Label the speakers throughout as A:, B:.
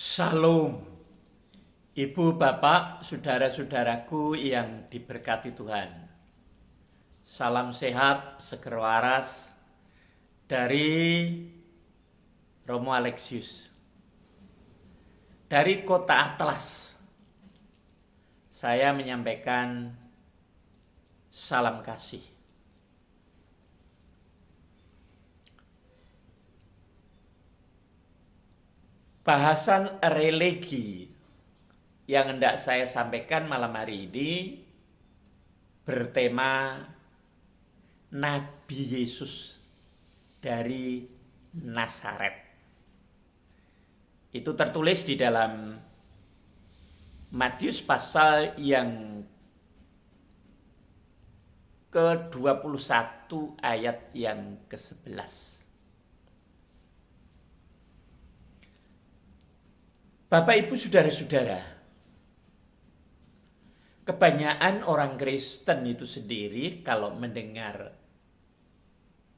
A: Salam, Ibu, Bapak, saudara-saudaraku yang diberkati Tuhan. Salam sehat, seger waras dari Romo Alexius. Dari Kota Atlas, saya menyampaikan salam kasih. Bahasan religi yang hendak saya sampaikan malam hari ini bertema Nabi Yesus dari Nazaret. Itu tertulis di dalam Matius pasal yang ke-21 ayat yang ke-11. Bapak, Ibu, saudara-saudara, kebanyakan orang Kristen itu sendiri kalau mendengar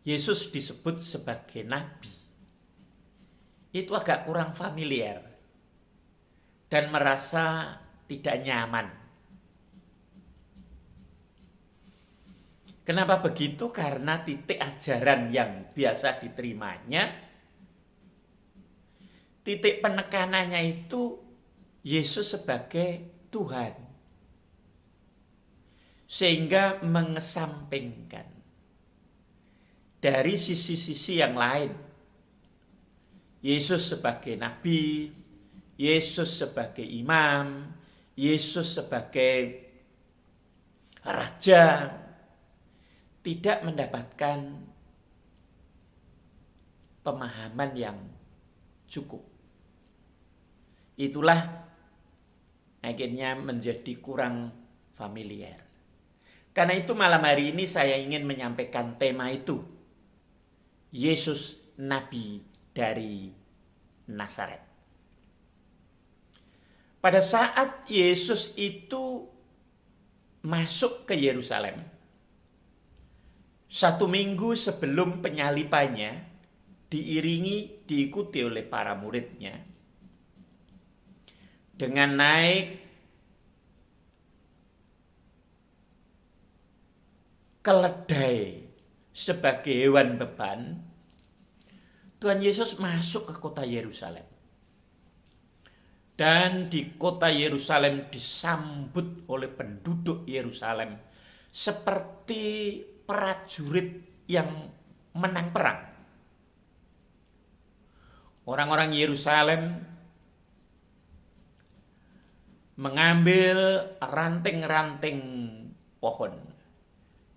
A: Yesus disebut sebagai nabi, itu agak kurang familiar dan merasa tidak nyaman. Kenapa begitu? Karena titik ajaran yang biasa diterimanya, titik penekanannya itu Yesus sebagai Tuhan. Sehingga mengesampingkan dari sisi-sisi yang lain. Yesus sebagai nabi, Yesus sebagai imam, Yesus sebagai raja, tidak mendapatkan pemahaman yang cukup. Itulah akhirnya menjadi kurang familiar. Karena itu malam hari ini saya ingin menyampaikan tema itu. Yesus Nabi dari Nazaret. Pada saat Yesus itu masuk ke Yerusalem, 1 minggu sebelum penyalibannya, diikuti oleh para muridnya, dengan naik keledai sebagai hewan beban, Tuhan Yesus masuk ke kota Yerusalem. Dan di kota Yerusalem disambut oleh penduduk Yerusalem seperti prajurit yang menang perang. Orang-orang Yerusalem mengambil ranting-ranting pohon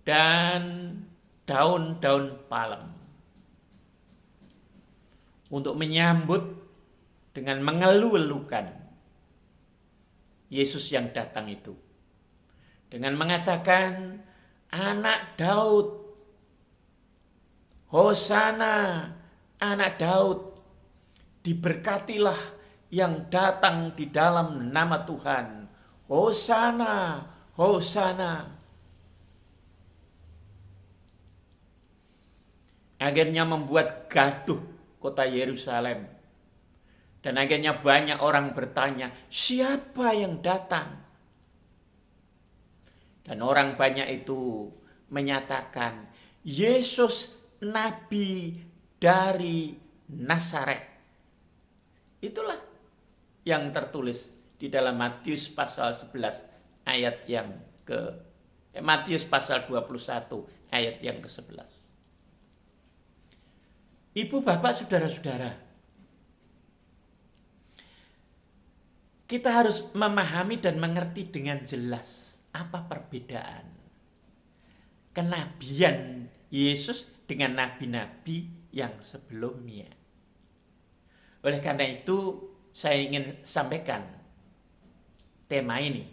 A: dan daun-daun palem untuk menyambut dengan mengeluh-elukan Yesus yang datang itu, dengan mengatakan, "Anak Daud, Hosana, anak Daud, diberkatilah yang datang di dalam nama Tuhan. Hosana, Hosana." Akhirnya membuat gaduh kota Yerusalem. Dan akhirnya banyak orang bertanya, siapa yang datang? Dan orang banyak itu menyatakan, Yesus Nabi dari Nazaret. Itulah yang tertulis di dalam Matius pasal 11 ayat yang Matius pasal 21 ayat yang ke-11. Ibu, Bapak, saudara-saudara, kita harus memahami dan mengerti dengan jelas apa perbedaan kenabian Yesus dengan nabi-nabi yang sebelumnya. Oleh karena itu, saya ingin sampaikan tema ini.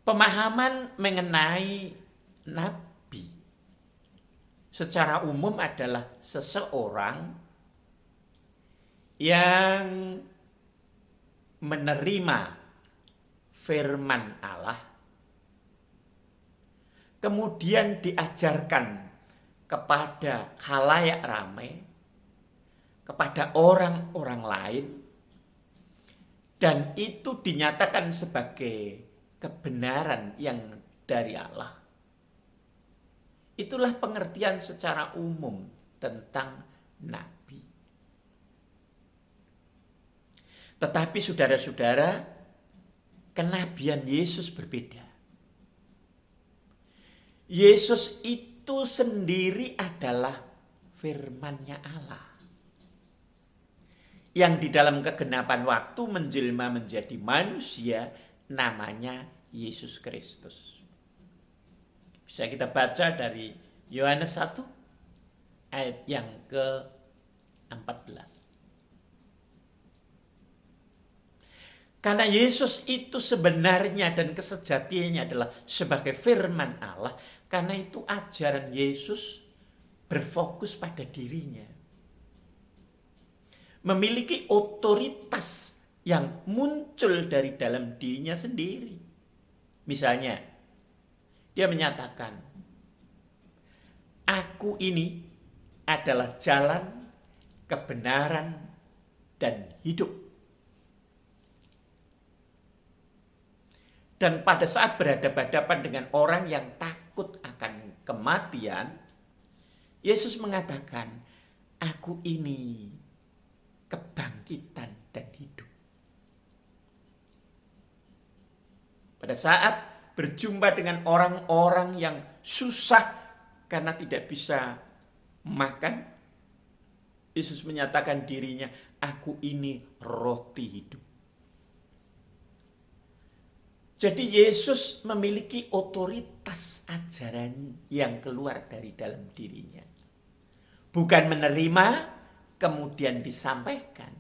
A: Pemahaman mengenai nabi secara umum adalah seseorang yang menerima firman Allah, kemudian diajarkan kepada khalayak ramai, kepada orang-orang lain, dan itu dinyatakan sebagai kebenaran yang dari Allah. Itulah pengertian secara umum tentang nabi. Tetapi saudara-saudara, kenabian Yesus berbeda. Yesus itu sendiri adalah firman-Nya Allah, yang di dalam kegenapan waktu menjelma menjadi manusia, namanya Yesus Kristus. Bisa kita baca dari Yohanes 1 ayat yang ke-14. Karena Yesus itu sebenarnya dan kesejatiannya adalah sebagai firman Allah, karena itu ajaran Yesus berfokus pada dirinya. Memiliki otoritas yang muncul dari dalam dirinya sendiri. Misalnya, dia menyatakan, "Aku ini adalah jalan, kebenaran, dan hidup." Dan pada saat berhadapan-hadapan dengan orang yang takut akan kematian, Yesus mengatakan, "Aku ini kebangkitan dan hidup." Pada saat berjumpa dengan orang-orang yang susah karena tidak bisa makan, Yesus menyatakan dirinya, "Aku ini roti hidup." Jadi Yesus memiliki otoritas ajaran yang keluar dari dalam dirinya. Bukan menerima kemudian disampaikan,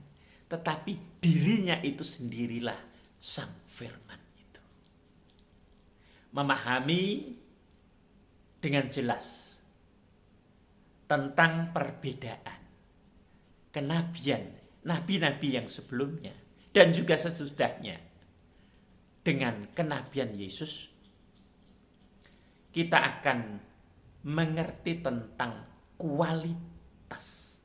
A: tetapi dirinya itu sendirilah sang firman itu. Memahami dengan jelas tentang perbedaan kenabian, nabi-nabi yang sebelumnya dan juga sesudahnya dengan kenabian Yesus, kita akan mengerti tentang kualitas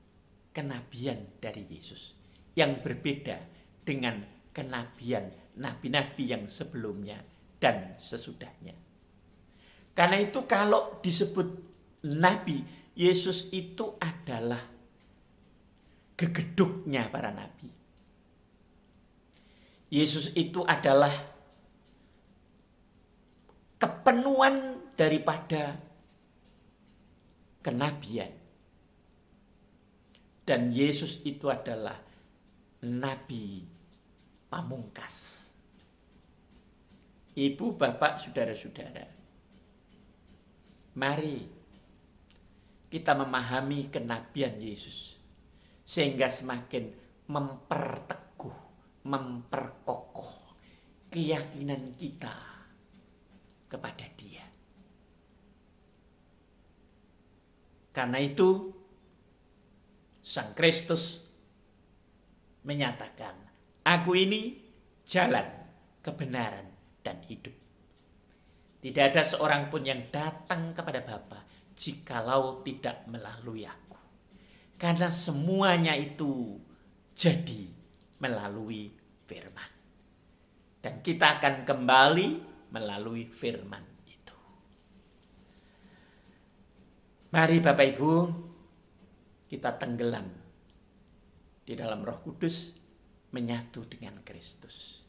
A: kenabian dari Yesus yang berbeda dengan kenabian nabi-nabi yang sebelumnya dan sesudahnya. Karena itu kalau disebut nabi, Yesus itu adalah gegeduknya para nabi. Yesus itu adalah kepenuhan daripada kenabian. Dan Yesus itu adalah nabi pamungkas. Ibu, bapak, saudara-saudara, mari kita memahami kenabian Yesus sehingga semakin memperteguh, memperkokoh keyakinan kita kepada Dia. Karena itu Sang Kristus menyatakan, "Aku ini jalan, kebenaran, dan hidup. Tidak ada seorang pun yang datang kepada Bapa jikalau tidak melalui aku." Karena semuanya itu jadi melalui firman. Dan kita akan kembali melalui firman itu. Mari Bapak Ibu, kita tenggelam di dalam Roh Kudus, menyatu dengan Kristus.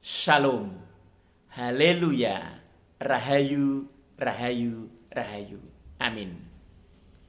A: Shalom, haleluya, rahayu, rahayu, rahayu. Amin.